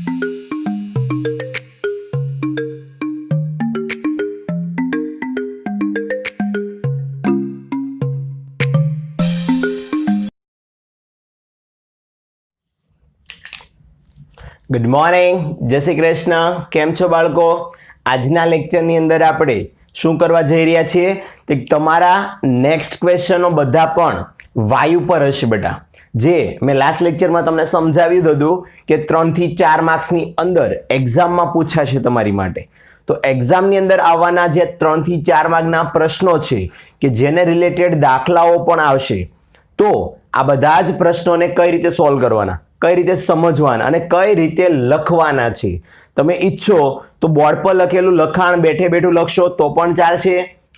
Good morning, જય શ્રી કૃષ્ણ. કેમ છો બાળકો? આજના લેક્ચરની અંદર આપણે શું કરવા જઈ રહ્યા છીએ? તમારા નેક્સ્ટ ક્વેશ્ચનો બધા પણ વાયુ પર હશે બેટા. જે મેં લાસ્ટ લેક્ચરમાં તમને સમજાવી દીધું કે 3 થી 4 માર્ક્સની અંદર એક્ઝામમાં પૂછાશે તમારી માટે. તો એક્ઝામની અંદર આવવાના જે 3 થી 4 માર્કના પ્રશ્નો છે કે જેને રિલેટેડ દાખલાઓ પણ આવશે, તો આ બધા જ પ્રશ્નોને કઈ રીતે સોલ્વ કરવાના, કઈ રીતે સમજવાના અને કઈ રીતે લખવાના છે. તમે ઈચ્છો તો બોર્ડ પર લખેલું લખાણ બેઠે બેઠું લખશો તો પણ ચાલશે.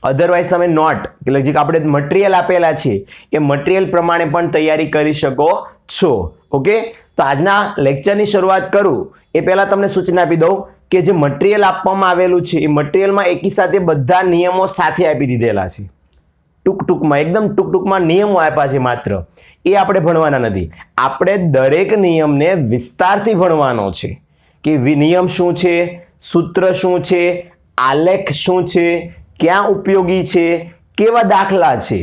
અધરવાઇઝ તમે નોટ એટલે જે આપણે મટીરિયલ આપેલા છે એ મટીરિયલ પ્રમાણે પણ તૈયારી કરી શકો છો. ઓકે, તો આજના લેક્ચરની શરૂઆત કરું એ પહેલા તમને સૂચના આપી દઉં કે જે મટીરિયલ આપવામાં આવેલું છે એ મટીરિયલમાં એકી સાથે બધા નિયમો સાથે આપી દીધેલા છે. ટૂંકમાં એકદમ ટૂંકમાં નિયમો આપ્યા છે, માત્ર એ આપણે ભણવાના નથી. આપણે દરેક નિયમને વિસ્તારથી ભણવાનો છે કે નિયમ શું છે, સૂત્ર શું છે, આલેખ શું છે, ક્યાં ઉપયોગી છે, કેવા દાખલા છે,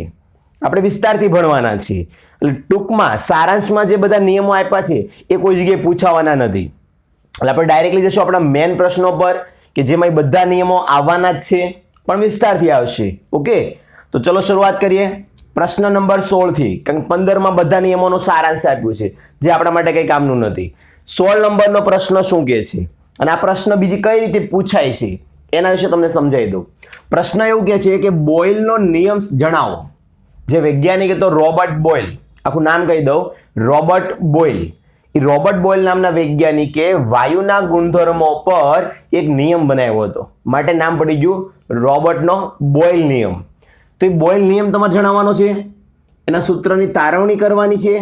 આપણે વિસ્તારથી ભણવાના છે. એટલે ટૂંકમાં સારાંશમાં જે બધા નિયમો આપ્યા છે એ કોઈ જગ્યાએ પૂછાવાના નથી. એટલે આપણે ડાયરેક્ટલી જશું આપણા મેઇન પ્રશ્નો પર કે જેમાં બધા નિયમો આવવાના જ છે પણ વિસ્તારથી આવશે. ઓકે, તો ચલો શરૂઆત કરીએ પ્રશ્ન નંબર 16 થી. કારણ કે 15 માં બધા નિયમોનો સારાંશ આપ્યું છે જે આપણા માટે કંઈ કામનું નથી. 16 નંબરનો પ્રશ્ન શું કહે છે અને આ પ્રશ્ન બીજી કઈ રીતે પૂછાય છે એના વિશે તમને સમજાવી દઉં. પ્રશ્ન એવું કહે છે કે બોયલનો નિયમ જણાવો. જે વૈજ્ઞાનિક હતો રોબર્ટ બોયલ, આખું નામ કહી દઉં, રોબર્ટ બોયલ. એ રોબર્ટ બોયલ નામના વૈજ્ઞાનિકે વાયુના ગુણધર્મો પર એક નિયમ બનાવ્યો હતો, માટે નામ પડી ગયું રોબર્ટનો બોયલ નિયમ. તો એ બોયલ નિયમ તમારે જણાવવાનો છે, એના સૂત્રની તારવણી કરવાની છે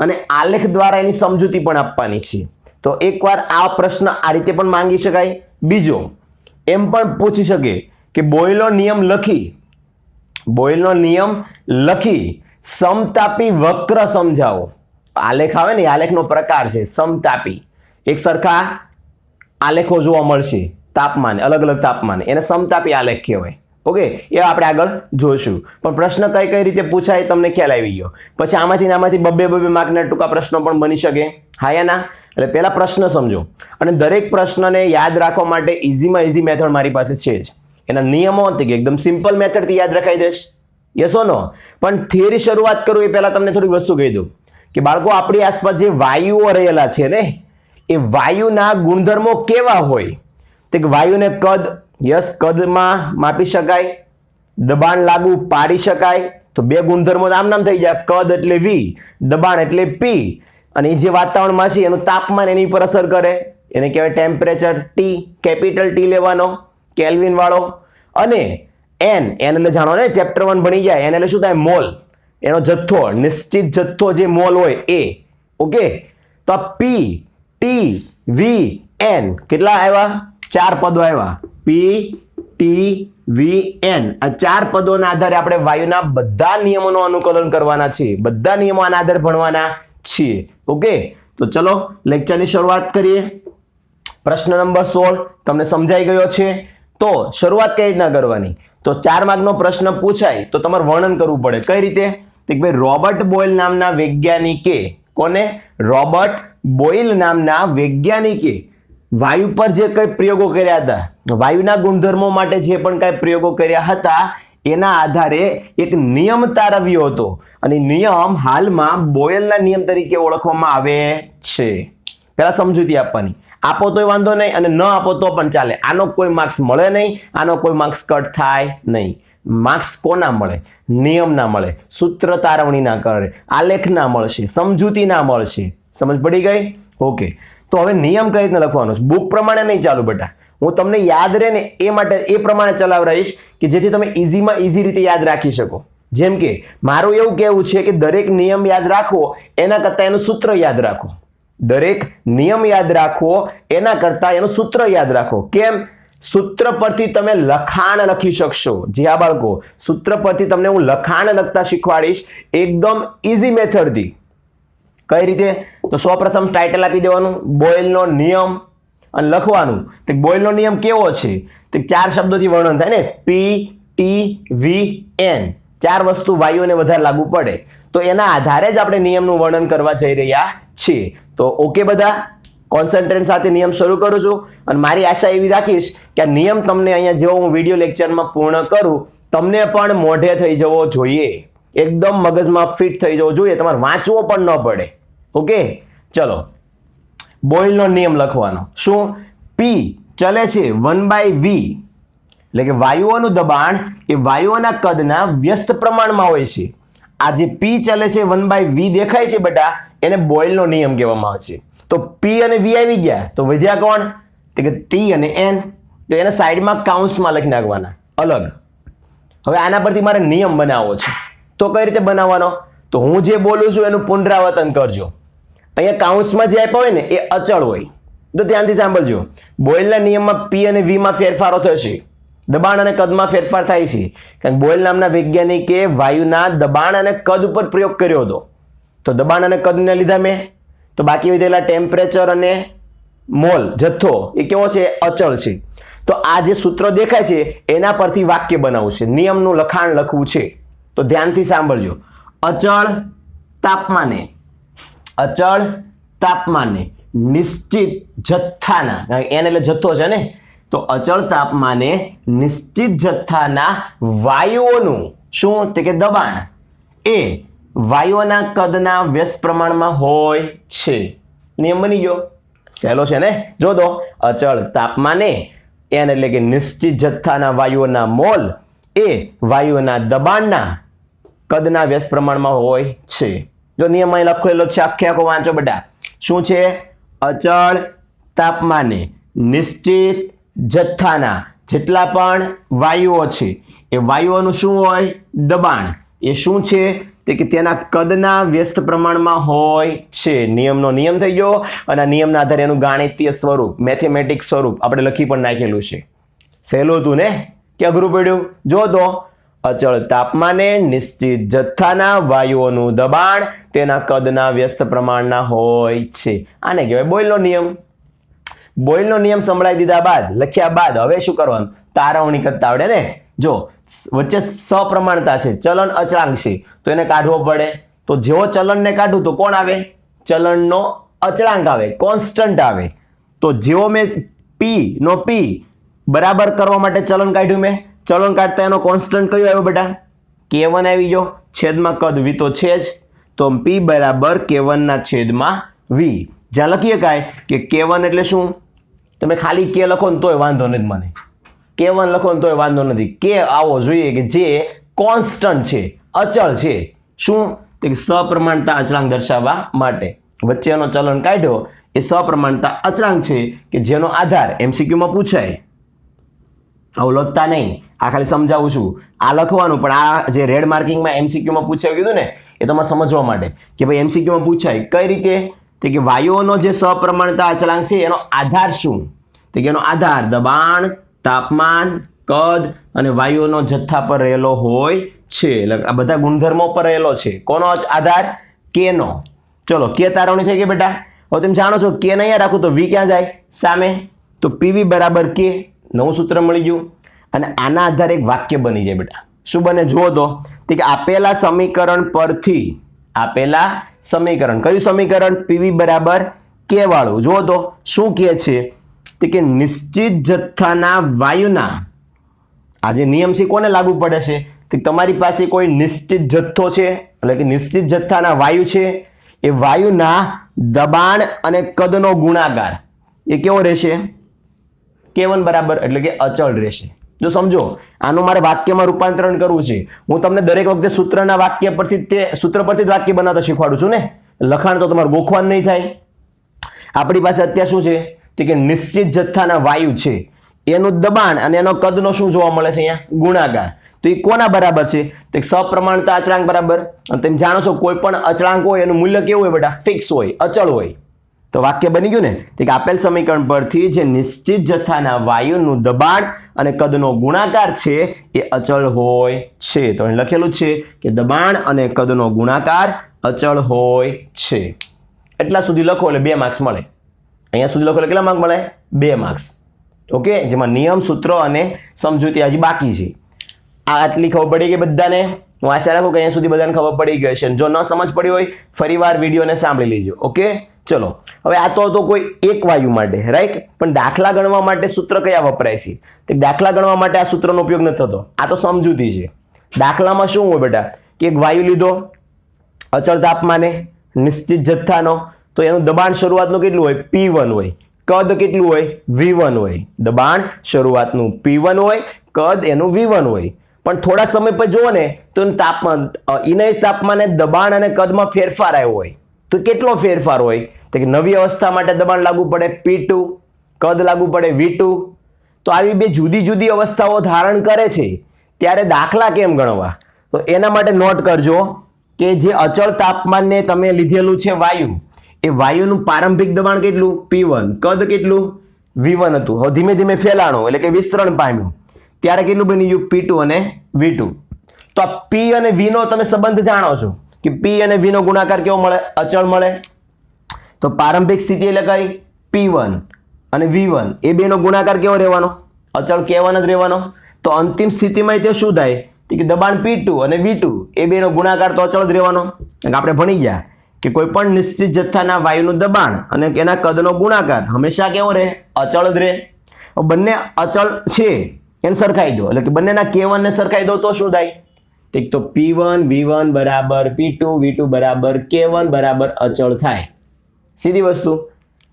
અને આલેખ દ્વારા એની સમજૂતી પણ આપવાની છે. તો એકવાર આ પ્રશ્ન આ રીતે પણ માંગી શકાય. બીજો એમ પણ પૂછી શકે કે બોયલનો નિયમ લખી સમતાપી વક્ર સમજાવો. આલેખ આવે ને, આલેખનો પ્રકાર છે સમતાપી. એક સરખા આલેખો જોવા મળશે તાપમાન, અલગ અલગ તાપમાન, એને સમતાપી આલેખ કહેવાય. ઓકે, એ આપણે આગળ જોઈશું. પણ પ્રશ્ન કઈ રીતે પૂછાય તમને ખ્યાલ આવી ગયો. પછી આમાંથી બબ્બે માર્કના ટૂંકા પ્રશ્નો પણ બની શકે. હા યા ના? એટલે પહેલા પ્રશ્ન સમજો અને દરેક પ્રશ્નને યાદ રાખવા માટે ઇઝીમાં ઇઝી મેથડ મારી પાસે છે જ. એના નિયમો હતી કે એકદમ સિમ્પલ મેથડથી યાદ રખાઈ દેશ. યસ ઓર નો? પણ થિયરી શરૂઆત કરું એ પહેલા તમને થોડી વસ્તુ કહી દઉં કે બાળકો આપણી આસપાસ જે વાયુઓ રહેલા છે ને, એ વાયુના ગુણધર્મો કેવા હોય. તો કે વાયુને કદ, યસ, કદમાં માપી શકાય, દબાણ લાગુ પાડી શકાય. તો બે ગુણધર્મો આમ નામ થઈ જાય, કદ એટલે V, દબાણ એટલે P. અને એ જે વાતાવરણમાં છે એનું તાપમાન એની ઉપર અસર કરે, એને કહેવાય ટેમ્પરેચર. T, કેપિટલ T લેવાનો, કેલ્વિન વાળો. અને N એટલે જાણો ને, ચેપ્ટર 1 ભણી જાય. N એટલે શું થાય? મોલ, એનો જથ્થો, નિશ્ચિત જથ્થો જે મોલ હોય એ. ઓકે, તો P, T, V, N કેટલા આવ્યા? 4 પદો આવ્યા. P, T, V, N. આ 4 પદોના આધારે આપણે વાયુના બધા નિયમોનું અનુકૂલન કરવાના છે. બધા નિયમો આના આધારે ભણવાના છીએ. ઓકે, તો ચલો લેક્ચરની શરૂઆત કરીએ. પ્રશ્ન નંબર 16 તમને સમજાઈ ગયો છે. તો શરૂઆત કઈ રીતના કરવાની? તો 4 માર્કનો પ્રશ્ન પૂછાય તો તમારે વર્ણન કરવું પડે. કઈ રીતે? તો ભાઈ રોબર્ટ બોયલ નામના વૈજ્ઞાનિકે, કોને? રોબર્ટ બોયલ નામના વૈજ્ઞાનિકે વાયુ પર જે કઈ પ્રયોગો કર્યા હતા, વાયુના ગુણધર્મો માટે જે પણ કઈ પ્રયોગો કર્યા હતા, એના આધારે એક નિયમ તારવ્યો હતો. અને નિયમ હાલમાં બોયલના નિયમ તરીકે ઓળખવામાં આવે છે. પહેલા સમજૂતી આપવાની. આપો તોય વાંધો નહીં અને ન આપો તો પણ ચાલે. આનો કોઈ માર્ક્સ મળે નહીં, આનો કોઈ માર્ક્સ કટ થાય નહીં. માર્ક્સ કોના મળે? નિયમના મળે, સૂત્ર તારવણી ના કરે, આલેખ ના મળશે, સમજૂતી ના મળશે. સમજ પડી ગઈ? ઓકે, તો હવે નિયમ કઈ રીતના લખવાનો છે? બુક પ્રમાણે નહીં ચાલુ બેટા, હું તમને યાદ રહે ને એ માટે એ પ્રમાણે ચલાવડાવીશ કે જેથી તમે ઇઝીમાં ઇઝી રીતે યાદ રાખી શકો. જેમ કે મારું એવું કહેવું છે કે દરેક નિયમ યાદ રાખવો એના કરતાં એનું સૂત્ર યાદ રાખો. દરેક નિયમ યાદ રાખવો એના કરતાં એનું સૂત્ર યાદ રાખો. કેમ? સૂત્ર પરથી તમે લખાણ લખી શકશો. જી હા બાળકો, સૂત્ર પરથી તમને હું લખાણ લખતા શીખવાડીશ એકદમ ઇઝી મેથડથી. કઈ રીતે? તો સૌપ્રથમ ટાઇટલ આપી દેવાનું બોયલનો નિયમ અને લખવાનું. તો બોયલનો નિયમ કેવો છે? તો 4 શબ્દોથી વર્ણન થાય ને, PTVN, 4 વસ્તુ વાયુઓને વધારે લાગુ પડે. તો એના આધારે જ આપણે નિયમનું વર્ણન કરવા જઈ રહ્યા છીએ. તો ઓકે બધા, કોન્સન્ટ્રેટ સાથે નિયમ શરૂ કરું છું અને મારી આશા એવી રાખીશ કે આ નિયમ તમને અહીંયા જેવો હું વિડીયો લેક્ચરમાં પૂર્ણ કરું તમને પણ મોઢે થઈ જવો જોઈએ, એકદમ મગજમાં ફિટ થઈ જવો જોઈએ, તમારે વાંચવો પણ ન પડે. ઓકે, ચલો બોયલનો નિયમ લખવાનો. શું? P ચલે છે 1/v, એટલે કે વાયુઓનું દબાણ એ વાયુઓના કદના વ્યસ્ત પ્રમાણમાં હોય છે. આ જે P ચલે છે 1/v દેખાય છે બેટા, એને બોયલનો નિયમ કહેવામાં આવે છે. તો P અને V આવી ગયા, તો વધ્યા કોણ? તો કે T અને N. તો એને સાઈડમાં કાઉન્સમાં લખી નાખવાના અલગ. હવે આના પરથી મારે નિયમ બનાવવો છે. તો કઈ રીતે બનાવવાનો? તો હું જે બોલું છું એનું પુનરાવર્તન કરજો. અહીંયા કાઉન્સમાં જે આપ્યા હોય ને એ અચળ હોય. તો ધ્યાનથી સાંભળજો. બોયલના નિયમમાં P અને V માં ફેરફારો થશે, દબાણ અને કદમાં ફેરફાર થાય છે. કારણ બોયલ નામના વૈજ્ઞાનિકે વાયુના દબાણ અને કદ ઉપર પ્રયોગ કર્યો હતો. તો દબાણ અને કદને લીધા મેં, તો બાકી વધેલા ટેમ્પરેચર અને મોલ જથ્થો એ કેવો છે? અચળ છે. તો આ જે સૂત્ર દેખાય છે એના પરથી વાક્ય બનાવવું છે, નિયમનું લખાણ લખવું છે. તો ધ્યાનથી સાંભળજો. અચળ તાપમાને નિશ્ચિત જથ્થાના, એને એટલે જથ્થો છે ને, તો અચળ તાપમાને નિશ્ચિત જથ્થાના વાયુઓનું શું? તે કે દબાણ એ વાયુઓના કદના વ્યસ્ત પ્રમાણમાં હોય છે. નિયમ બની ગયો, સહેલો છે ને? જો દો, અચળ તાપમાને એન એટલે કે નિશ્ચિત જથ્થાના વાયુઓના મોલ એ વાયુઓના દબાણના કદના વ્યસ્ત પ્રમાણમાં હોય છે. જો નિયમ અહીં લખેલો છે, આખે આખો વાંચો બેટા. શું છે? અચળ તાપમાને નિશ્ચિત જથ્થાના જેટલા પણ વાયુઓ છે એ વાયુઓનું શું હોય? દબાણ એ શું છે? તે કે તેના કદના વ્યસ્ત પ્રમાણમાં હોય છે. નિયમનો નિયમ થઈ ગયો અને આ નિયમના આધારે એનું ગાણિતીય સ્વરૂપ, મેથેમેટિક્સ સ્વરૂપ આપણે લખી પણ નાખેલું છે. સહેલું હતું ને કે અઘરું પડ્યું? જો તો અચળ તાપમાને નિશ્ચિત જથ્થાના વાયુઓનું દબાણ તેના કદના વ્યસ્ત પ્રમાણના હોય છે. આને કહેવાય બોયલનો નિયમ. બોયલનો નિયમ સંભળાવી દીધા બાદ, લખ્યા બાદ હવે શું કરવાનું? તારવણી કરતા આવડે ને? જો વચ્ચે સપ્રમાણતા છે, ચલન અચળાંક છે, તો એને કાઢવો પડે. તો જેવો ચલનને કાઢું તો કોણ આવે? ચલનનો અચળાંક આવે, કોન્સ્ટન્ટ આવે. તો જેવો મેં P બરાબર કરવા માટે ચલન કાઢ્યું મેં, ચલન કાઢતા એનો કોન્સ્ટન્ટ કયો આવ્યો બેટા? K1 આવી ગયો, છેદમાં કદ V તો છે જ. તો P બરાબર K1 ના છેદમાં V. જ્યાં લખીએ કાંઈ કે K1 એટલે શું? તમે ખાલી K લખો ને તોય વાંધો નથી મને, K1 લખો ને તોય વાંધો નથી. K આવો જોઈએ કે જે કોન્સ્ટન્ટ છે, અચળ છે. શું? તો સપ્રમાણતા અચળાંક દર્શાવવા માટે વચ્ચેનો ચલન કાઢ્યો એ સપ્રમાણતા અચળાંક છે કે જેનો આધાર MCQ માં પૂછાય. આવું લખતા નહીં, આ ખાલી સમજાવું છું. આ લખવાનું, પણ આ જે રેડ માર્કિંગમાં MCQ માં પૂછાયું કીધું ને એ તમારે સમજવા માટે કે ભાઈ MCQ માં પૂછાય કઈ રીતે? તો કે વાયુઓનો જે સપ્રમાણતા અચળાંક છે એનો આધાર શું? તો કે એનો આધાર દબાણ, તાપમાન, કદ અને વાયુઓનો જથ્થા પર રહેલો હોય છે. એટલે આ બધા ગુણધર્મો પર રહેલો છે. કોનો આધાર? K નો. ચલો K તારવણી થઈ ગઈ બેટા. હવે તમે જાણો છો K નહીં રાખું તો V ક્યાં જાય? સામે. તો PV બરાબર K, નવું સૂત્ર મળી ગયું. અને આના આધારે એક વાક્ય બની જાય બેટા. શું બને જુઓ તો? કે આપેલા સમીકરણ પરથી, આપેલા સમીકરણ, કયું સમીકરણ? PV બરાબર K વાળું. જુઓ તો શું કહે છે? કે નિશ્ચિત જથ્થાના વાયુના, આ જે નિયમ છે કોને લાગુ પડે છે? કે તમારી પાસે કોઈ નિશ્ચિત જથ્થો છે, એટલે કે નિશ્ચિત જથ્થાના વાયુ છે, એ વાયુના દબાણ અને કદનો ગુણાકાર એ કેવો રહેશે? K1 બરાબર, એટલે કે અચળ રહેશે. જો સમજો, આનું મારે વાક્યમાં રૂપાંતરણ કરવું છે. હું તમને દરેક વખતે સૂત્રના વાક્ય પરથી સૂત્ર પરથી જ વાક્ય બનાવતા શીખવાડું છું ને, લખાણ તો તમારે ગોખવાનું નહીં થાય. આપણી પાસે અત્યારે શું છે? કે નિશ્ચિત જથ્થાના વાયુ છે, એનું દબાણ અને એનો કદનો શું જોવા મળે છે? અહીંયા ગુણાકાર. તો એ કોના બરાબર છે? તો સપ્રમાણતા અચળાંક બરાબર. અને તમે જાણો છો કોઈ પણ અચળાંક હોય એનું મૂલ્ય કેવું હોય બેટા? ફિક્સ હોય, અચળ હોય. તો વાક્ય બની ગયું ને? કે આપેલ સમીકરણ પરથી જે નિશ્ચિત જથ્થાના વાયુનું દબાણ અને કદનો ગુણાકાર છે એ અચળ હોય છે. તો અહીં લખેલું છે કે દબાણ અને કદનો ગુણાકાર અચળ હોય છે. એટલા સુધી લખો એટલે 2 માર્ક્સ મળે. અહીંયા સુધી લખો એટલે કેટલા માર્ક મળે? 2 માર્ક્સ. ઓકે, જેમાં નિયમ, સૂત્ર અને સમજૂતી હજી બાકી છે. આ આટલી ખબર પડી ગઈ બધાને? હું આશા રાખું કે અહીંયા સુધી બધાને ખબર પડી ગઈ છે. જો ન સમજ પડી હોય ફરીવાર વિડીયોને સાંભળી લેજો. ઓકે, ચલો. હવે આ તો કોઈ એક વાયુ માટે, રાઈટ? પણ દાખલા ગણવા માટે સૂત્ર કયા વપરાય છે? તો દાખલા ગણવા માટે આ સૂત્રનો ઉપયોગ નથી થતો. આ તો સમજૂતી છે. દાખલામાં શું હોય બેટા કે એક વાયુ લીધો અચળ તાપમાને, નિશ્ચિત જથ્થાનો, તો એનું દબાણ શરૂઆતનું કેટલું હોય? P1 હોય. કદ કેટલું હોય? V1 હોય. દબાણ શરૂઆતનું P1 હોય, કદ એનું V1 હોય. પણ થોડા સમય પછી જુઓ ને તો એનું તાપમાન, ઇનય તાપમાને દબાણ અને કદમાં ફેરફાર આવ્યો હોય. તો કેટલો ફેરફાર હોય? તો કે નવી અવસ્થા માટે દબાણ લાગુ પડે P2, કદ લાગુ પડે V2. તો આવી બે જુદી જુદી અવસ્થાઓ ધારણ કરે છે ત્યારે દાખલા કેમ ગણવા? તો એના માટે નોટ કરજો કે જે અચળ તાપમાનને તમે લીધેલું છે વાયુ, એ વાયુનું પ્રારંભિક દબાણ કેટલું? P1, કદ કેટલું? V1 હતું. હવે ધીમે ધીમે ફેલાણો એટલે કે વિસ્તરણ પામ્યું ત્યારે કેટલું બની ગયું? P2 અને V2. તો આ P અને V નો તમે સંબંધ જાણો છો કે P અને V નો ગુણાકાર કેવો મળે? અચળ મળે. તો પ્રારંભિક સ્થિતિ એટલે કઈ? P1 અને V1 એ બેનો ગુણાકાર કેવો રહેવાનો? અચળ કહેવાનો જ રહેવાનો. તો અંતિમ સ્થિતિમાં તે શું થાય કે દબાણ P2 અને V2 એ બેનો ગુણાકાર તો અચળ જ રહેવાનો. આપણે ભણી ગયા કે કોઈ પણ નિશ્ચિત જથ્થાના વાયુનું દબાણ અને એના કદનો ગુણાકાર હંમેશા કેવો રહે? અચળ જ રહે. બંને અચળ છે એને સરખાઈ દો એટલે કે બંનેના K1 ને સરખાઈ દો તો શું થાય? ઠીક, તો P1 V1 બરાબર P2 V2 બરાબર K1 બરાબર અચળ થાય. સીધી વસ્તુ.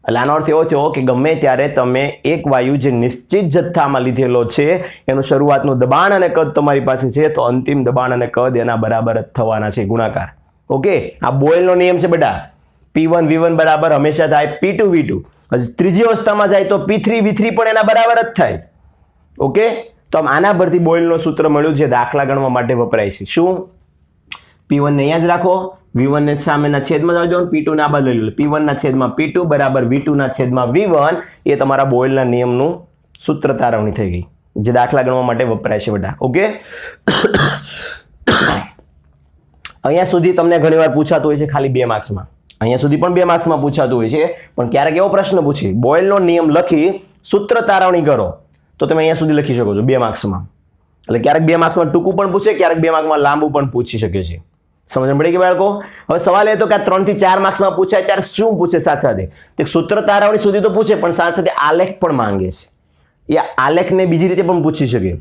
એટલે આનો અર્થ એવો થયો કે ગમે ત્યારે તમે એક વાયુ જે નિશ્ચિત જથ્થામાં લીધેલો છે એનું શરૂઆતનું દબાણ અને કદ તમારી પાસે છે તો અંતિમ દબાણ અને કદ એના બરાબર જ થવાના છે, ગુણાકાર. ઓકે, આ બોયલનો નિયમ છે બેટા. P1 V1 બરાબર હંમેશા થાય P2 V2. હજી ત્રીજી અવસ્થામાં જાય તો P3 V3 પણ એના બરાબર જ થાય. ઓકે, તો આના પરથી બોયલનું સૂત્ર મળ્યું જે દાખલા ગણવા માટે વપરાય છે. શું? P1 ને અહીંયા જ રાખો, V1 ને સામેના છેદમાં જ આવજો, P2 ને આ બાજુ લઈ લો. P1 ના છેદમાં P2 બરાબર V2 ના છેદમાં V1 એ તમારા બોયલના નિયમનું સૂત્ર તારવણી થઈ ગઈ જે દાખલા ગણવા માટે વપરાય છે બેટા. ઓકે, અહીંયા સુધી તમને ઘણીવાર પૂછાતું હોય છે ખાલી 2 માર્ક્સમાં. અહીંયા સુધી પણ 2 માર્ક્સમાં પૂછાતું હોય છે, પણ ક્યારેક એવો પ્રશ્ન પૂછે બોયલનો નિયમ લખી સૂત્ર તારવણી કરો તો તમે અહીંયા સુધી લખી શકો છો 2 માર્ક્સમાં. એટલે ક્યારેક 2 માર્ક્સમાં ટૂંકું પણ પૂછે, ક્યારેક 2 માર્ક્સમાં લાંબુ પણ પૂછી શકે છે. સમજ પડી ગઈ બાળકો? હવે સવાલ એ તો કે 3 થી 4 માર્ક્સમાં પૂછાય ત્યારે શું પૂછે સાથે સાથે? તે સૂત્ર તારવણી સુધી તો પૂછે પણ સાથે સાથે આલેખ પણ માંગે છે. એ આલેખને બીજી રીતે પણ પૂછી શકે.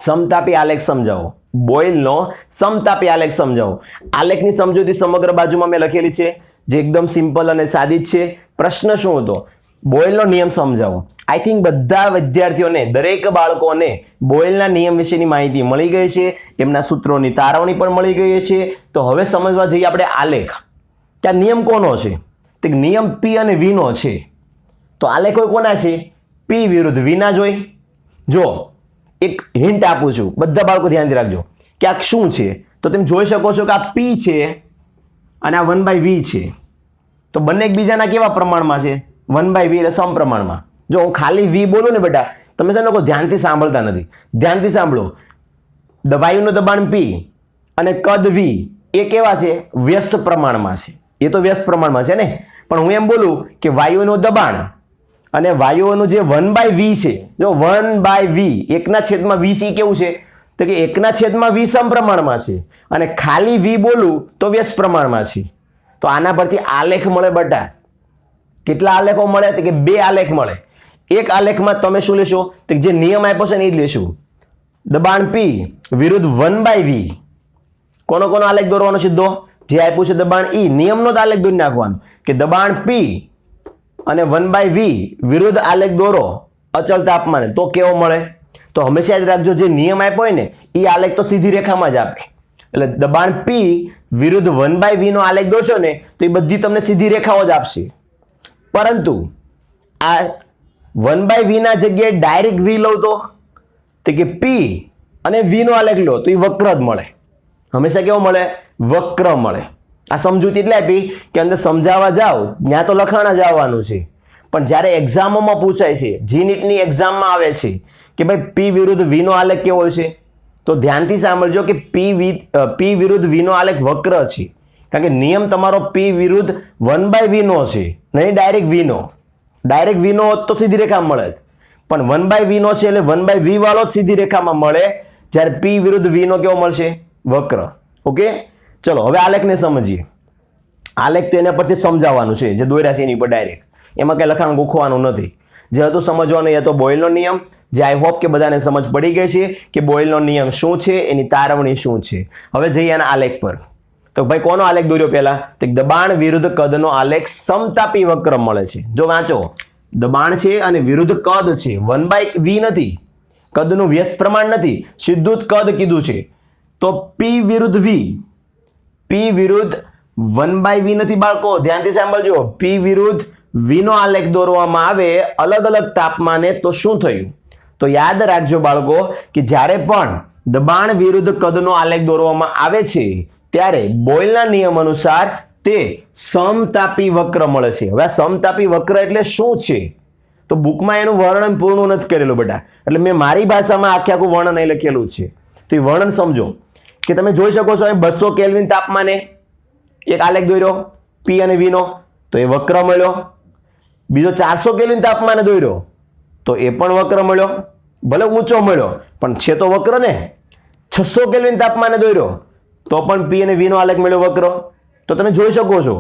સમતાપી આલેખ સમજાવો, બોયલનો સમતાપી આલેખ સમજાવો. આલેખની સમજૂતી સમગ્ર બાજુમાં મેં લખેલી છે જે એકદમ સિમ્પલ અને સાદી જ છે. પ્રશ્ન શું હતો? બોયલનો નિયમ સમજાવો. આઈ થિંક બધા વિદ્યાર્થીઓને, દરેક બાળકોને બોયલના નિયમ વિશેની માહિતી મળી ગઈ છે, એમના સૂત્રોની તારવણી પણ મળી ગઈ છે. તો હવે સમજવા જઈએ આપણે આલેખ. કે આ નિયમ કોનો છે? તો નિયમ P અને V નો છે. તો આલેખો કોના છે? P વિરુદ્ધ V ના જોઈ. જો એક હિન્ટ આપું છું, બધા બાળકો ધ્યાનથી રાખજો કે આ શું છે. તો તમે જોઈ શકો છો કે આ P છે અને આ 1/V છે. તો બંને એકબીજાના કેવા પ્રમાણમાં છે? 1/V એટલે સમપ્રમાણમાં. જો હું ખાલી V બોલું ને બેટા, તમે છે લોકો ધ્યાનથી સાંભળતા નથી. ધ્યાનથી સાંભળો. વાયુનું દબાણ P અને કદ V એ કેવા છે? વ્યસ્ત પ્રમાણમાં છે. એ તો વ્યસ્ત પ્રમાણમાં છે ને. પણ હું એમ બોલું કે વાયુનું દબાણ અને વાયુઓનું જે 1/V છે, જો 1/V 1/V કેવું છે? તો કે 1/V સમપ્રમાણમાં છે અને ખાલી V બોલું તો વ્યસ્ત પ્રમાણમાં છે. તો આના પરથી આલેખ મળે બેટા. કેટલા આલેખો મળે? તો કે 2 આલેખ મળે. એક આલેખમાં તમે શું લેશો? તો જે નિયમ આપ્યો છે ને એ જ લેશું. દબાણ P વિરુદ્ધ 1/V. કોનો કોનો આલેખ દોરવાનો સીધો? જે આપ્યું છે દબાણ E, નિયમનો જ આલેખ દોરી નાખવાનો કે દબાણ P અને 1/V વિરુદ્ધ આલેખ દોરો અચળ તાપમાને તો કેવો મળે? તો હંમેશા યાદ રાખજો જે નિયમ આપ્યો હોય ને એ આલેખ તો સીધી રેખામાં જ આપે. એટલે દબાણ P વિરુદ્ધ 1/V નો આલેખ દોરશો ને તો એ બધી તમને સીધી રેખાઓ જ આપશે. પરંતુ આ 1/V ના જગ્યાએ ડાયરેક્ટ V લઉં તો કે P અને V નો આલેખ લો તો એ વક્ર જ મળે. હંમેશા કેવો મળે? વક્ર મળે. આ સમજૂતી એટલે આપી કે અંદર સમજાવવા જાઓ ત્યાં તો લખાણ જ આવવાનું છે, પણ જ્યારે એક્ઝામોમાં પૂછાય છે, GNETની એક્ઝામમાં આવે છે કે ભાઈ P વિરુદ્ધ V નો આલેખ કેવો છે, તો ધ્યાનથી સાંભળજો કે P વિરુદ્ધ V નો આલેખ વક્ર છે. કારણ કે નિયમ તમારો P વિરુદ્ધ 1/v નો છે, નહીં ડાયરેક્ટ v નો. ડાયરેક્ટ v નો હોત તો સીધી રેખા મળે, પણ 1/v નો છે એટલે 1/v વાળો જ સીધી રેખામાં મળે, જ્યારે P વિરુદ્ધ v નો કેવો મળશે? વક્ર. ઓકે, ચલો હવે આલેખને સમજીએ. આલેખ તો એના પરથી સમજાવવાનું છે, જે દોર્યા છે એની પર ડાયરેક્ટ, એમાં કઈ લખાણ ગોખવાનું નથી. જે હતું સમજવાનું એ તો બોયલનો નિયમ, જે આઈ હોપ કે બધાને સમજ પડી ગઈ છે કે બોયલનો નિયમ શું છે, એની તારવણી શું છે. હવે જઈએ એના આલેખ પર. તો ભાઈ કોનો આલેખ દોર્યો પહેલા? તો દબાણ વિરુદ્ધ કદનો આલેખ સમતાપી વક્ર મળે છે. જો વાંચો, દબાણ છે અને વિરુદ્ધ કદ છે, 1/v નથી, કદનું વ્યસ્ત પ્રમાણ નથી, સીધું જ કદ કીધું છે. તો P વિરુદ્ધ v, P વિરુદ્ધ 1/v નથી બાળકો, ધ્યાનથી સાંભળજો. P વિરુદ્ધ v નો આલેખ દોરવામાં આવે અલગ અલગ તાપમાને તો શું થયું? તો યાદ રાખજો બાળકો કે જ્યારે પણ દબાણ વિરુદ્ધ કદનો આલેખ દોરવામાં આવે છે ત્યારે બોયલના નિયમ અનુસાર તે સમતાપી વક્ર મળે છે. હવે આ સમતાપી વક્ર એટલે શું છે? તો બુકમાં એનું વર્ણન પૂર્ણ નથી કરેલું બેટા, એટલે મેં મારી ભાષામાં આખું વર્ણન અહીં લખેલું છે. તો એ વર્ણન સમજો કે તમે જોઈ શકો છો, 200 કેલ્વિન તાપમાને એક આલેખ દોર્યો P અને V નો, તો એ વક્ર મળ્યો. બીજો 400 કેલ્વિન તાપમાને દોર્યો તો એ પણ વક્ર મળ્યો, ભલે ઊંચો મળ્યો પણ છે તો વક્ર ને. 600 કેલ્વિન તાપમાને દોર્યો તો પણ P અને V નો આલેખ મળ્યો વક્ર. તો તમે જોઈ શકો છો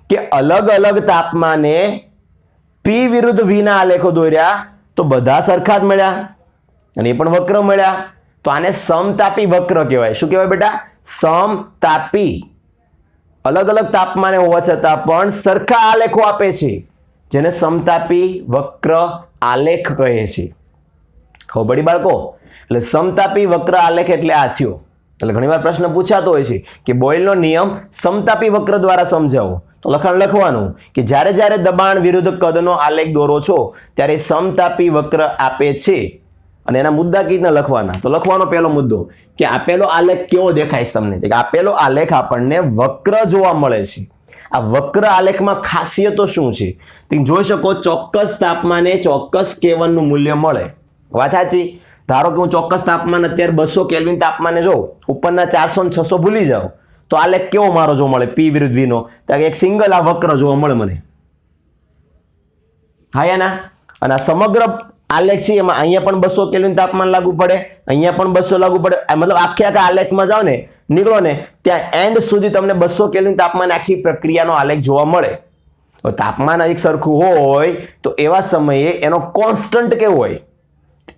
કે અલગ અલગ તાપમાને P વિરુદ્ધ V ના આલેખો દોર્યા તો બધા સરખા જ મળ્યા અને એ પણ વક્ર મળ્યા. તો આને સમતાપી વક્ર કહેવાય. શું કહેવાય બેટા? સમતાપી. અલગ અલગ તાપમાને હોવા છતાં પણ સરખા આલેખો આપે છે, જેને સમતાપી વક્ર આલેખ કહે છે. ખબર પડી બાળકો? એટલે સમતાપી વક્ર આલેખ એટલે આ થયો. એટલે ઘણીવાર પ્રશ્ન પૂછાતો હોય છે કે બોયલનો નિયમ સમતાપી વક્ર દ્વારા સમજાવો. તો લખાણ લખવાનું કે જ્યારે જ્યારે દબાણ વિરુદ્ધ કદનો આલેખ દોરો છો ત્યારે સમતાપી વક્ર આપે છે. અને એના મુદ્દા કઈ રીતના લખવાના? તો લખવાનો પહેલો મુદ્દો કે આપેલો આલેખ કેવો દેખાય તમને? કે આપેલો આલેખ આપણને વક્ર જોવા મળે છે. આ વક્ર આલેખમાં ખાસિયતો શું છે? તમે જોઈ શકો, ચોક્કસ તાપમાને ચોક્કસ K1 નું મૂલ્ય મળે. વાત સાચી? ધારો કે હું ચોક્કસ તાપમાન અત્યારે 200 કેલ્વિન તાપમાને જોઉં, ઉપરના 400 અને 600 ભૂલી જાઓ, તો આલેખ કેવો મારો જોવા મળે P વિરુદ્ધ V નો? તો એક સિંગલ આ વક્ર જોવા મળે મને. હા એના, અને આ સમગ્ર આલેખ છે એમાં અહીંયા પણ 200 કેલ્વિન તાપમાન લાગુ પડે, અહીંયા પણ 200 લાગુ પડે. મતલબ આખે આખા આલેખમાં જાઓ ને, નીકળો ને ત્યાં એન્ડ સુધી તમને 200 કેલ્વિન તાપમાન આખી પ્રક્રિયાનો આલેખ જોવા મળે. તો તાપમાન એક સરખું હોય તો એવા સમયે એનો કોન્સ્ટન્ટ કેવો હોય?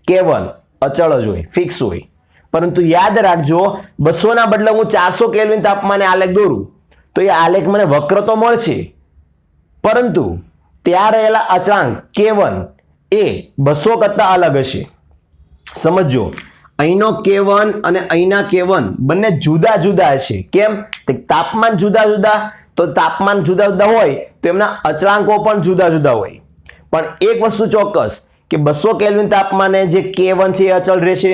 K1 અચળ જ હોય, ફિક્સ હોય. પરંતુ યાદ રાખજો, 200 ના બદલે હું 400 કેલ્વિન તાપમાને આલેખ દોરું તો એ આલેખ મને વક્ર તો મળશે, પરંતુ ત્યાં રહેલા અચળાંક K1 એ 200 કરતા અલગ હશે. સમજો, અહીંનો K1 અને અહીંના K1 બંને જુદા જુદા હશે. કેમ? તાપમાન જુદા જુદા, તો તાપમાન જુદા જુદા હોય તો એમના અચળાંકો પણ જુદા જુદા હોય. પણ એક વસ્તુ ચોક્કસ કે 200 કેલ્વિન તાપમાને જે K1 છે એ અચળ રહેશે,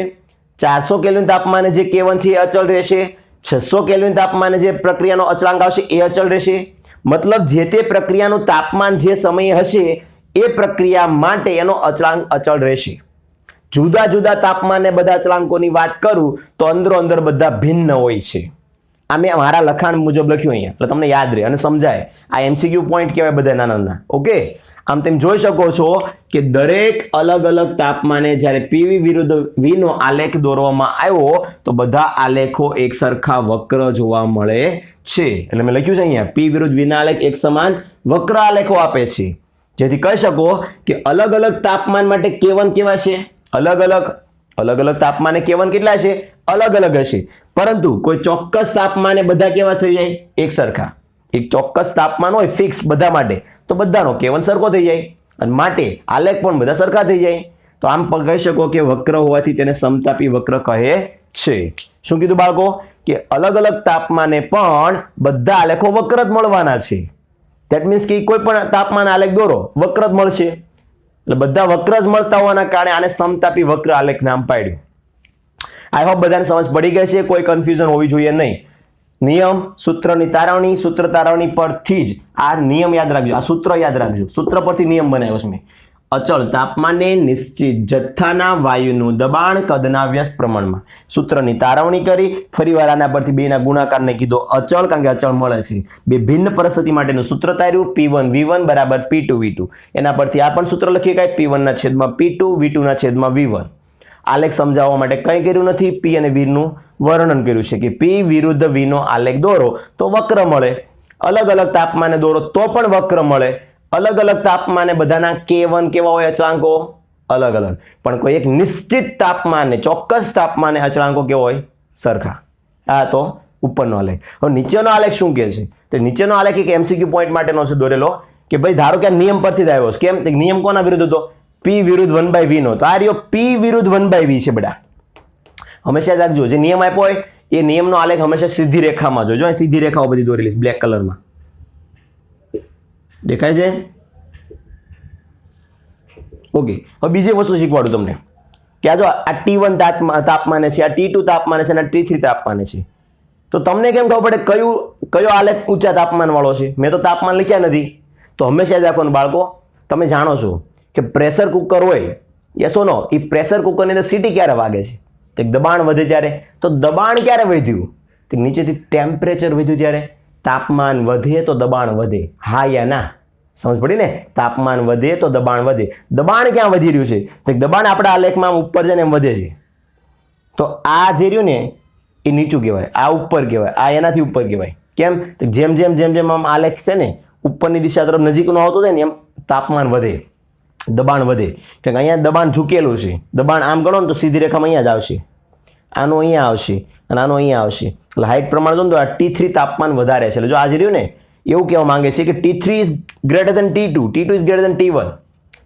400 કેલ્વિન તાપમાને જે K1 છે એ અચળ રહેશે, 600 કેલ્વિન તાપમાને જે પ્રક્રિયાનો અચળાંક આવશે એ અચળ રહેશે. મતલબ જે તે પ્રક્રિયાનું તાપમાન જે સમયે હશે એ પ્રક્રિયા માટે એનો અચળાંક અચળ રહેશે. જુદા જુદા તાપમાને બધા અચળાંકોની વાત કરું તો અંદરો અંદર બધા ભિન્ન હોય છે. આ મેં મારા લખાણ મુજબ લખ્યું અહીંયા, એટલે તમને યાદ રહે અને સમજાય. આ MCQ પોઈન્ટ કહેવાય બધા નાના નાના. ઓકે, આમ તમે જોઈ શકો છો કે દરેક અલગ અલગ તાપમાને જ્યારે PV વિરુદ્ધ V નો આલેખ દોરવામાં આવ્યો તો બધા આલેખો એક સરખા વક્ર જોવા મળે છે. એટલે મેં લખ્યું છે અહીંયા, P વિરુદ્ધ V ના આલેખ એક સમાન વક્ર આલેખો આપે છે, જેથી કહી શકો કે અલગ અલગ તાપમાન માટે K1 કેવા છે? અલગ અલગ તાપમાને K1 કેટલા છે? અલગ અલગ હશે. પરંતુ કોઈ ચોક્કસ તાપમાને બધા કેવા થઈ જાય? એક સરખા. એક ચોક્કસ તાપમાન હોય ફિક્સ બધા માટે તો બધાનો K1 સરખો થઈ જાય અને માટે આલેખ પણ બધા સરખા થઈ જાય. તો આમ પણ કહી શકો કે વક્ર હોવાથી તેને સમતાપી વક્ર કહે છે. શું કીધું બાળકો? કે અલગ અલગ તાપમાને પણ બધા આલેખો વક્ર જ મળવાના છે. ધેટ મીન્સ કે કોઈ પણ તાપમાન આલેખ દોરો વક્ર જ મળશે. એટલે બધા વક્ર જ મળતા હોવાના કારણે આને સમતાપી વક્ર આલેખ નામ પાડ્યું. આઈ હોપ બધાને સમજ પડી ગઈ છે, કોઈ કન્ફ્યુઝન હોવી જોઈએ નહીં. નિયમ, સૂત્રની તારવણી, સૂત્ર તારવણી પરથી જ આ નિયમ યાદ રાખજો, આ સૂત્ર યાદ રાખજો. સૂત્ર પરથી નિયમ બનાવ્યો છે મેં. અચળ તાપમાને નિશ્ચિત જથ્થાના વાયુનું દબાણ કદના વ્યસ્ત પ્રમાણમાં સૂત્રની તારવણી કરી ફરીવાર આના પરથી બેના ગુણાકારને કીધો અચળ કારણ કે અચળ મળે છે બે ભિન્ન પરિસ્થિતિ માટેનું સૂત્ર તાર્યું P1 V1 બરાબર P2 V2 એના પરથી આ પણ સૂત્ર લખી શકાય P1 ના છેદમાં P2 V2 ના છેદમાં V1 આલેખ સમજાવવા માટે કંઈ કર્યું નથી P અને V નું વર્ણન કર્યું છે કે P વિરુદ્ધ V નો આલેખ દોરો તો વક્ર મળે અલગ અલગ તાપમાને દોરો તો પણ વક્ર મળે अलग अलग तापमाने बधाना K1 केवा होय अचळांको अलग अलग पण कोई एक निश्चित तापमाने चौक्कस तापमाने अचळांको केवो होय सरखा आ तो उपरनो आलेख હવે નીચેનો આલેખ શું કહે છે તો નીચેનો આલેખ એક એમસીક્યુ પોઈન્ટ માટેનો છે દોરેલો કે ભાઈ ધારો કે નિયમ પરથી જ આવ્યો છે કેમ તો નિયમ કોના વિરુદ્ધ હતો P વિરુદ્ધ 1/v નો તો આ રહ્યો P વિરુદ્ધ 1/v છે બેટા હંમેશા રાખજો જે નિયમ આપ્યો હોય એ નિયમનો આલેખ હંમેશા સીધી રેખામાં જોજો અહીં સીધી રેખાઓ બધી દોરેલી છે બ્લેક કલરમાં દેખાય છે ઓકે હવે બીજી વસ્તુ શીખવાડું તમને કે આ જો આ T1 તાપમાને છે આ T2 તાપમાને છે અને T3 તાપમાને છે તો તમને કેમ ખબર પડે કયો આલેખ ઊંચા તાપમાન વાળો છે મેં તો તાપમાન લખ્યા નથી તો હંમેશા જ રાખવાનું બાળકો તમે જાણો છો કે પ્રેશર કુકર હોય યસો નો એ પ્રેશર કુકરની અંદર સીટી ક્યારે વાગે છે તો દબાણ વધે ત્યારે તો દબાણ ક્યારે વધ્યું તો નીચેથી ટેમ્પરેચર વધ્યું ત્યારે तापमान વધે તો દબાણ વધે હા યા ના સમજ પડી ને તાપમાન વધે તો દબાણ વધે દબાણ ક્યાં વધી રહ્યું છે તો દબાણ આપણા આલેખમાં ઉપર છે ને એમ વધે છે તો આ જે રહ્યું ને એ નીચું કહેવાય આ ઉપર કહેવાય આ એનાથી ઉપર કહેવાય કેમ તો જેમ જેમ જેમ જેમ આમ આલેખ છે ને ઉપરની દિશા તરફ નજીકનો આવતો જાય ને એમ તાપમાન વધે દબાણ વધે કે અહીંયા દબાણ ઝૂકેલું છે દબાણ આમ ગણો ને તો સીધી રેખામાં અહીંયા જ આવશે આનો અહીંયા આવશે અને આનો અહીંયા આવશે એટલે હાઈટ પ્રમાણે જો તો આ T3 તાપમાન વધારે છે એટલે જો આજે રહ્યું ને એવું કહેવા માંગે છે કે T3 is greater than T2 T2 is greater than T1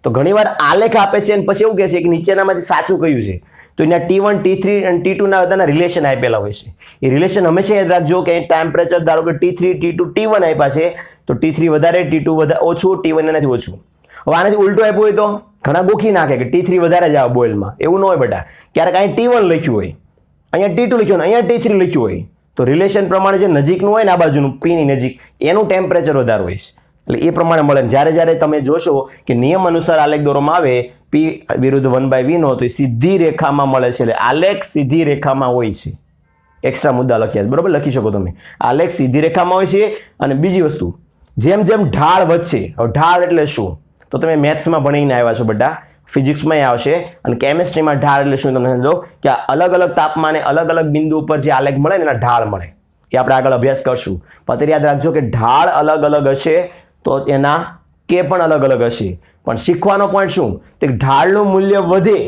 તો ઘણીવાર આલેખ આપે છે અને પછી એવું કહે છે કે નીચેનામાંથી સાચું કયું છે તો એના T1 T3 અને T2 ના બધાના રિલેશન આપેલા હોય છે એ રિલેશન હંમેશા યાદ રાખજો કે ટેમ્પરેચર ધારો કે T3 T2 T1 આપ્યા છે તો T3 વધારે T2 ઓછું T1 એનાથી ઓછું હવે આનાથી ઉલટું આપ્યું હોય તો ઘણા ગોખી નાખે કે T3 વધારે જ આવે બોઇલમાં એવું ન હોય બેટા ક્યારેક અહીં T1 લખ્યું હોય અહીંયા T2 લખ્યું હોય અહીંયા T3 લખ્યું હોય તો રિલેશન પ્રમાણે જે નજીકનું હોય ને આ બાજુનું P ની નજીક એનું ટેમ્પરેચર વધારે હોય છે એટલે એ પ્રમાણે મળે જ્યારે જ્યારે તમે જોશો કે નિયમ અનુસાર આલેખ દોરવામાં આવે P વિરુદ્ધ 1/v નો તો એ સીધી રેખામાં મળે છે એટલે આલેખ સીધી રેખામાં હોય છે એક્સ્ટ્રા મુદ્દા લખ્યા છે બરોબર લખી શકો તમે આલેખ સીધી રેખામાં હોય છે અને બીજી વસ્તુ જેમ જેમ ઢાળ વધશે હવે ઢાળ એટલે શું તો તમે મેથ્સમાં ભણીને આવ્યા છો બધા ફિઝિક્સમાં આવશે અને કેમિસ્ટ્રીમાં ઢાળ એટલે શું તમને સમજો કે અલગ અલગ તાપમાને અલગ અલગ બિંદુ ઉપર જે આલેખ મળે ને એના ઢાળ મળે એ આપણે આગળ અભ્યાસ કરશું પછી યાદ રાખજો કે ઢાળ અલગ અલગ હશે તો એના કે પણ અલગ અલગ હશે પણ શીખવાનો પોઈન્ટ શું કે ઢાળનું મૂલ્ય વધે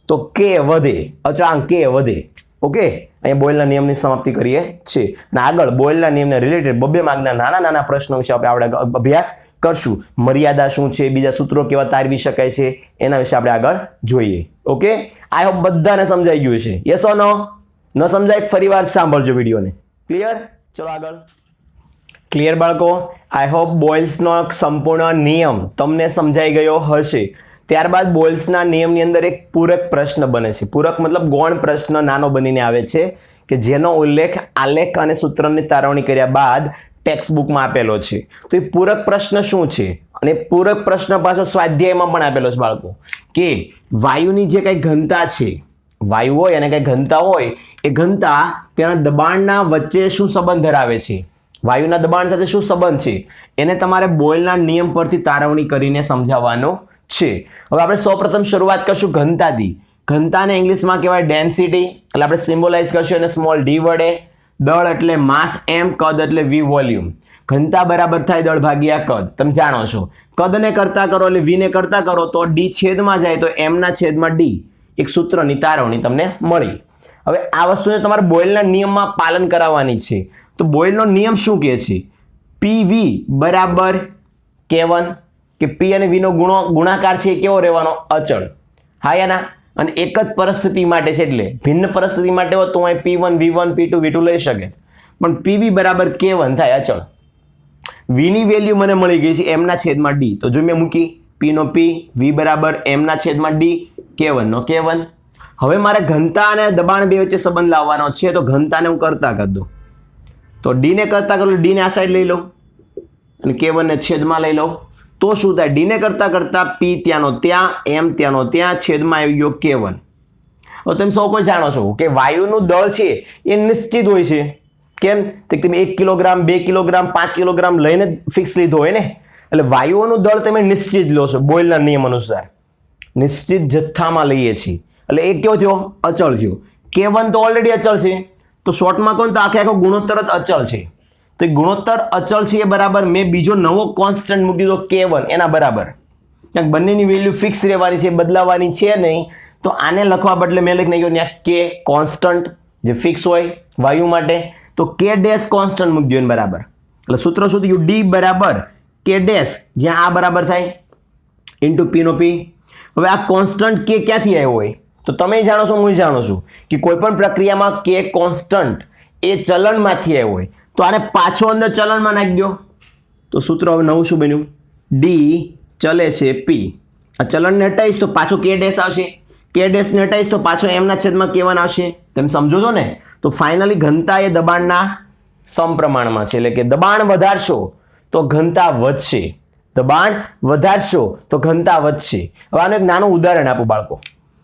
તો કે વધે અચળાંક કે વધે ઓકે અહીંયા બોયલના નિયમની સમાપ્તિ કરીએ છીએ અને આગળ બોયલના નિયમને રિલેટેડ બબ્બે માર્કના નાના નાના પ્રશ્નો વિશે આપણે અભ્યાસ કરશું મર્યાદા શું છે બીજા સૂત્રો કેવા તારવી શકાય છે એના વિશે આપણે આગળ જોઈએ ઓકે આઈ હોપ બધાને સમજાઈ ગયું છે યસ ઓર નો ન સમજાય ફરીવાર સાંભળજો વિડીયોને ક્લિયર ચલો આગળ ક્લિયર બાળકો આઈ હોપ બોયલ્સનો સંપૂર્ણ નિયમ તમને સમજાઈ ગયો હશે ત્યારબાદ બોયલ્સના નિયમની અંદર એક પૂરક પ્રશ્ન બને છે પૂરક મતલબ ગૌણ પ્રશ્ન નાનો બનીને આવે છે કે જેનો ઉલ્લેખ આલેખ અને સૂત્રની તારવણી કર્યા બાદ ટેક્સ્ટ બુકમાં આપેલો છે તો એ પૂરક પ્રશ્ન શું છે અને પૂરક પ્રશ્ન પાછો સ્વાધ્યાયમાં પણ આપેલો છે બાળકો કે વાયુની જે કંઈ ઘનતા છે વાયુ હોય અને કંઈ ઘનતા હોય એ ઘનતા તેના દબાણના વચ્ચે શું સંબંધ ધરાવે છે વાયુના દબાણ સાથે શું સંબંધ છે એને તમારે બોયલના નિયમ પરથી તારવણી કરીને સમજાવવાનું છે હવે આપણે સૌપ્રથમ શરૂઆત કરશું ઘનતાથી ઘનતાને ઇંગ્લિશમાં કહેવાય ડેન્સિટી એટલે આપણે સિમ્બોલાઇઝ કરશું એને સ્મોલ d વડે દળ એટલે માસ m કદ એટલે v વોલ્યુમ ઘનતા બરાબર થાય દળ ભાગ્યા કદ તમે જાણો છો કદને કરતા કરો એટલે v ને કરતા કરો તો d છેદમાં જાય તો m ના છેદમાં d એક સૂત્રની તારવણી તમને મળી હવે આ વસ્તુને તમારે બોયલના નિયમમાં પાલન કરાવવાની છે તો બોયલનો નિયમ શું કહે છે pv બરાબર K1 કે P અને V નો ગુણાકાર છે એ કેવો રહેવાનો અચળ હા યા ના અને એક જ પરિસ્થિતિ માટે છે એટલે ભિન્ન પરિસ્થિતિ માટે હોય તો અહીં P1 V1 P2 V2 લઈ શકે પણ PV બરાબર K1 થાય અચળ V ની વેલ્યુ મને મળી ગઈ છે m ના છેદમાં d તો જો મેં મૂકી P નો P V બરાબર m ના છેદમાં d K1 નો K1 હવે મારે ઘનતા અને દબાણ બે વચ્ચે સંબંધ લાવવાનો છે તો ઘનતાને હું કરતા કરી દઉં તો d ને કરતા કરું d ને આ સાઈડ લઈ લઉં અને K1 ને છેદમાં લઈ લઉં તો શું થાય? ડી ને કરતા કરતા પી ત્યાંનો ત્યાં, એમ ત્યાંનો ત્યાં, છેદમાં આવી ગયો K1. હવે તમે સૌ કોઈ જાણો છો કે વાયુનું દળ છે એ નિશ્ચિત હોય છે. કેમ? તો તમે 1 કિલોગ્રામ, 2 કિલોગ્રામ, 5 કિલોગ્રામ લઈને ફિક્સ લીધો હોય ને, એટલે વાયુઓનું દળ તમે નિશ્ચિત લો છો બોયલના નિયમ અનુસાર. નિશ્ચિત જથ્થામાં લઈએ છીએ એટલે એક કેવો થયો? અચળ થયો. K1 તો ઓલરેડી અચળ છે, તો શોર્ટમાં કોણ? તો આખો ગુણોત્તર જ અચળ છે. તો ગુણોત્તર અચળ છે એ બરાબર મેં બીજો નવો કોન્સ્ટન્ટ મૂકી દીધો K1 એના બરાબર. કારણ બંનેની વેલ્યુ ફિક્સ રહેવાની છે, બદલાવાની છે નહીં. તો આને લખવા બદલે મેં લખી નાખ્યો ત્યાં K કોન્સ્ટન્ટ જે ફિક્સ હોય વાયુ માટે, તો K ડેશ કોન્સ્ટન્ટ મૂકી દો બરાબર. એટલે સૂત્ર શું થયું? D બરાબર K ડેશ, જ્યાં આ બરાબર થાય ઇન્ટુ P નો P. હવે આ કોન્સ્ટન્ટ K ક્યાંથી આવ્યો હોય? તો તમે જાણો છો, હું જાણું છું કે કોઈ પણ પ્રક્રિયામાં K કોન્સ્ટન્ટ એ ચલણમાંથી આવ્યો હોય, તો આને પાછો અંદર ચલણમાં નાખી દો. તો સૂત્ર હવે નવું શું બન્યું? D ચલે છે P. આ ચલણને હટાવીશ તો પાછો K ડેશ આવશે, K ડેશ ને હટાવીશ તો પાછો એમના છેદમાં K1 આવશે. તમે સમજો છો ને? તો ફાઇનલી ઘનતા એ દબાણના સમપ્રમાણમાં છે, એટલે કે દબાણ વધારશો તો ઘનતા વધશે, દબાણ વધારશો તો ઘનતા વધશે. હવે આનું એક નાનું ઉદાહરણ આપું બાળકો,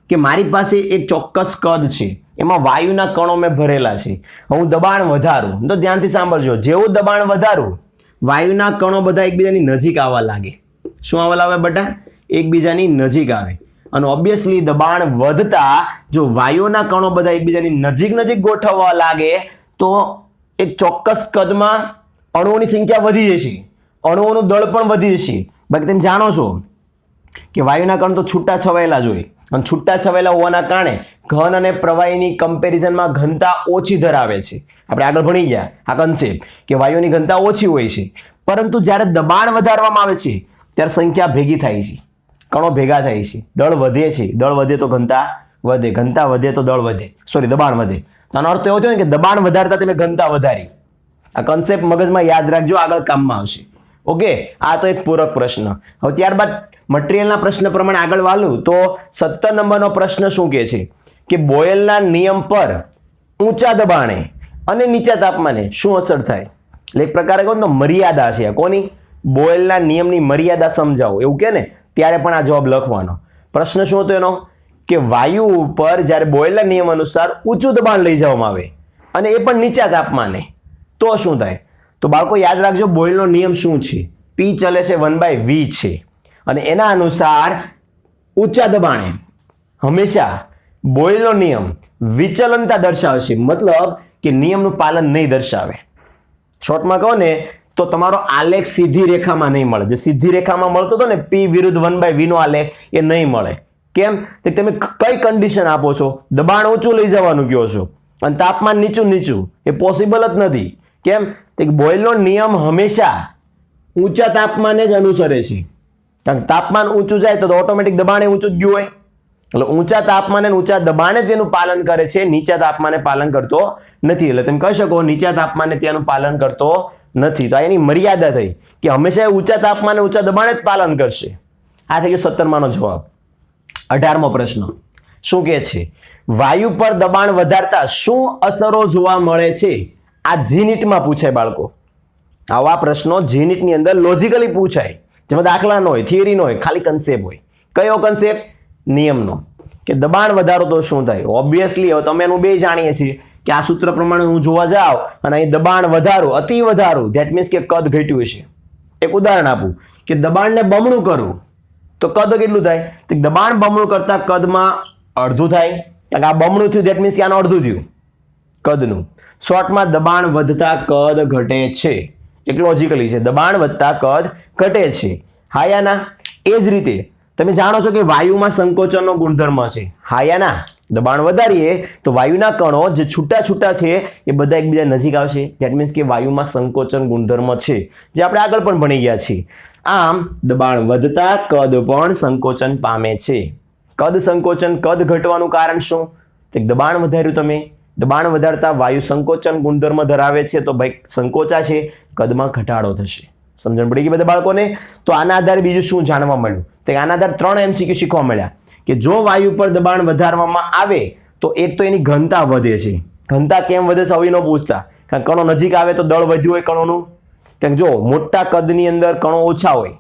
કે મારી પાસે એક ચોક્કસ કદ છે, એમાં વાયુના કણો મેં ભરેલા છે. હું દબાણ વધારું તો ધ્યાનથી સાંભળજો, જેવું દબાણ વધારું વાયુના કણો બધા એકબીજાની નજીક આવવા લાગે. શું આવવા લાગે બેટા? એકબીજાની નજીક આવે. અને ઓબ્વિયસલી દબાણ વધતા જો વાયુના કણો બધા એકબીજાની નજીક નજીક ગોઠવવા લાગે તો એક ચોક્કસ કદમાં અણુઓની સંખ્યા વધી જશે, અણુઓનું દળ પણ વધી જશે. બાકી તમે જાણો છો કે વાયુના કણ તો છૂટા છવાયેલા જ હોય, અને છૂટા છવાયેલા હોવાના કારણે ઘન અને પ્રવાહીની કમ્પેરિઝનમાં ઘનતા ઓછી ધરાવે છે. આપણે આગળ ભણી ગયા આ કન્સેપ્ટ કે વાયુની ઘનતા ઓછી હોય છે, પરંતુ જ્યારે દબાણ વધારવામાં આવે છે ત્યારે સંખ્યા ભેગી થાય છે, કણો ભેગા થાય છે, દળ વધે છે. દળ વધે તો ઘનતા વધે, ઘનતા વધે તો દળ વધે, દબાણ વધે. આનો અર્થ એવો થયો કે દબાણ વધારતા તમે ઘનતા વધારી. આ કન્સેપ્ટ મગજમાં યાદ રાખજો, આગળ કામમાં આવશે. ઓકે, આ તો એક પૂરક પ્રશ્ન. હવે ત્યારબાદ મટીરીયલના પ્રશ્ન પ્રમાણે આગળ વાલું તો 17 નંબરનો પ્રશ્ન શું કહે છે કે બોયલના નિયમ પર ઊંચા દબાણે અને નીચા તાપમાને શું અસર થાય? એટલે એક પ્રકારે કહો તો મર્યાદા છે. કોની? બોયલના નિયમની મર્યાદા સમજાવો એવું કે ને, ત્યારે પણ આ જવાબ લખવાનો. પ્રશ્ન શું હતો એનો? કે વાયુ ઉપર જ્યારે બોયલના નિયમ અનુસાર ઊંચું દબાણ લઈ જવામાં આવે અને એ પણ નીચા તાપમાને, તો શું થાય? તો બાળકો યાદ રાખજો, બોયલનો નિયમ શું છે? P ચલે છે 1/V છે, અને એના અનુસાર ઊંચા દબાણે હંમેશા બોયલનો નિયમ વિચલનતા દર્શાવશે, મતલબ કે નિયમનું પાલન નહીં દર્શાવે. શોર્ટમાં કહો ને તો તમારો આલેખ સીધી રેખામાં નહીં મળે. જે સીધી રેખામાં મળતો હતો ને P વિરુદ્ધ 1/V નો આલેખ, એ નહીં મળે. કેમ? તો તમે કઈ કન્ડિશન આપો છો? દબાણ ઊંચું લઈ જવાનું કહો છો અને તાપમાન નીચું, એ પોસિબલ જ નથી. કેમ? તો બોયલનો નિયમ હંમેશા ઊંચા તાપમાને જ અનુસરે છે, કારણ કે તાપમાન ઊંચું જાય તો ઓટોમેટિક દબાણ ઊંચું જ ગયું હોય. એટલે ઊંચા તાપમાને ઊંચા દબાણે તેનું પાલન કરે છે, નીચા તાપમાને પાલન કરતો નથી. એટલે તમે કહી શકો નીચા તાપમાને તેનું પાલન કરતો નથી. તો એની મર્યાદા થઈ કે હંમેશા ઊંચા તાપમાને ઊંચા દબાણે જ પાલન કરશે. આ થઈ ગયો 17માનો જવાબ. 18મો પ્રશ્ન શું કહે છે? વાયુ પર દબાણ વધારતા શું અસરો જોવા મળે છે? આ જીનીટમાં પૂછાય બાળકો. આવા પ્રશ્નો જીનીટની અંદર લોજિકલી પૂછાય, જેમાં દાખલા ન હોય, થિયરી ન હોય, ખાલી કન્સેપ્ટ હોય. કયો કન્સેપ્ટ? નિયમનો. કે દબાણ વધારો તો શું થાય? ઓબ્વિયસલી હવે તમે એનું બે જાણીએ છીએ કે આ સૂત્ર પ્રમાણે હું જોવા જાઉં અને અહીં દબાણ વધારું, અતિ વધારું, ધેટ મીન્સ કે કદ ઘટ્યું છે. એક ઉદાહરણ આપું કે દબાણને બમણું કરું તો કદ કેટલું થાય? તો દબાણ બમણું કરતા કદમાં અડધું થાય, કારણ કે આ બમણું થયું, ધેટ મીન્સ કે આનું અડધું થયું કદનું. શોર્ટમાં દબાણ વધતા કદ ઘટે છે. એક લોજિકલી છે, દબાણ વધતા કદ ઘટે છે. હા યા ના? એ જ રીતે તમે જાણો છો કે વાયુમાં સંકોચનનો ગુણધર્મ છે. હા યા ના? દબાણ વધારીએ તો વાયુના કણો જે છૂટા છૂટા છે એ બધા એકબીજા નજીક આવશે. ધેટ મીન્સ કે વાયુમાં સંકોચન ગુણધર્મ છે, જે આપણે આગળ પણ ભણી ગયા છીએ. આમ દબાણ વધતા કદ પણ સંકોચન પામે છે. કદ સંકોચન, કદ ઘટવાનું કારણ શું? તો દબાણ વધાર્યું તમે, દબાણ વધારતા વાયુ સંકોચન ગુણધર્મ ધરાવે છે, તો ભાઈ સંકોચા છે, કદમાં ઘટાડો થશે. સમજણ પડી ગઈ બધા બાળકોને? તો આના આધારે બીજું શું જાણવા મળ્યું? તો આના આધારે 3 MCQ શીખવા મળ્યા કે જો વાયુ પર દબાણ વધારવામાં આવે તો એક તો એની ઘનતા વધે છે. ઘનતા કેમ વધે છે હવે ન પૂછતા, કારણ કણો નજીક આવે તો દળ વધ્યું હોય કણોનું. કારણ જો મોટા કદની અંદર કણો ઓછા હોય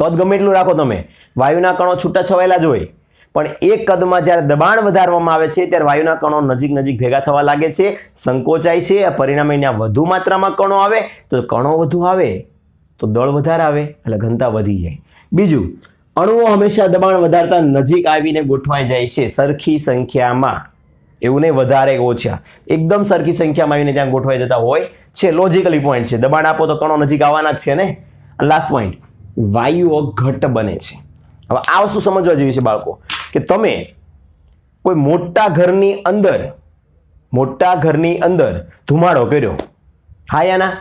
કદ ગમે એટલું રાખો તમે, વાયુના કણો છૂટા છવાયેલા જ હોય, પણ એક કદમાં જ્યારે દબાણ વધારવામાં આવે છે ત્યારે વાયુના કણો નજીક નજીક ભેગા થવા લાગે છે, સંકોચાય છે, પરિણામે ત્યાં વધુ માત્રામાં કણો આવે, તો કણો વધુ આવે તો દળ વધારે આવે એટલે ઘનતા વધી જાય. બીજું, અણુઓ હંમેશા દબાણ વધારતા નજીક આવીને ગોઠવાઈ જાય છે સરખી સંખ્યામાં, એવું નહીં વધારે ઓછા, એકદમ સરખી સંખ્યામાં આવીને ત્યાં ગોઠવાઈ જતા હોય છે. લોજિકલી પોઈન્ટ છે, દબાણ આપો તો કણો નજીક આવવાના જ છે ને. લાસ્ટ પોઈન્ટ, વાયુઓ ઘટ્ટ બને છે. હવે આ વસ્તુ સમજવા જેવી છે બાળકો, કે તમે કોઈ મોટા ઘરની અંદર ધુમાડો કર્યો, હા યા ના,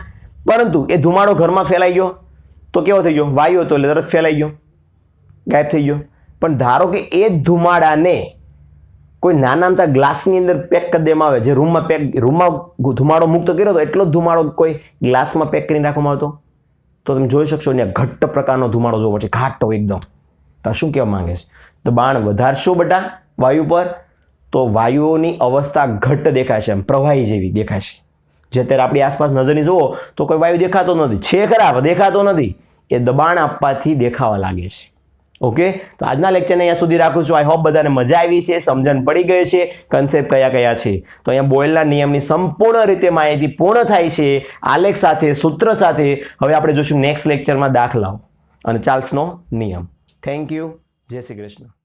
પરંતુ એ ધુમાડો ઘરમાં ફેલાઈ ગયો તો કેવો થઈ ગયો? વાયુ હતો એટલે તરત ફેલાઈ ગયો, ગાયબ થઈ ગયો. પણ ધારો કે એ જ ધુમાડાને કોઈ નાના અમથા ગ્લાસની અંદર પેક કરી દેવામાં આવે, જે રૂમમાં ધુમાડો મુક્ત કર્યો હતો એટલો જ ધુમાડો કોઈ ગ્લાસમાં પેક કરીને રાખવામાં આવતો, તો તમે જોઈ શકશો ત્યાં ઘટ્ટ પ્રકારનો ધુમાડો જોવો છે, ઘાટો એકદમ. તો શું કહેવા માંગે છે? દબાણ વધારશો બેટા વાયુ પર તો વાયુઓની અવસ્થા ઘટ્ટ દેખાય છે, પ્રવાહી જેવી દેખાય છે. જે અત્યારે આપણી આસપાસ નજરની જુઓ તો કોઈ વાયુ દેખાતો નથી, છે ખરા દેખાતો નથી, એ દબાણ આપવાથી દેખાવા લાગે છે. ઓકે, તો આજના લેક્ચરને અહીંયા સુધી રાખું છું. આઈ હોપ બધાને મજા આવી છે, સમજણ પડી ગઈ છે, કન્સેપ્ટ કયા કયા છે. તો અહીંયા બોયલના નિયમની સંપૂર્ણ રીતે માહિતી પૂર્ણ થાય છે આલેખ સાથે, સૂત્ર સાથે. હવે આપણે જોઈશું નેક્સ્ટ લેક્ચરમાં દાખલાઓ અને ચાર્લ્સનો નિયમ. Thank you. જય શ્રી કૃષ્ણ.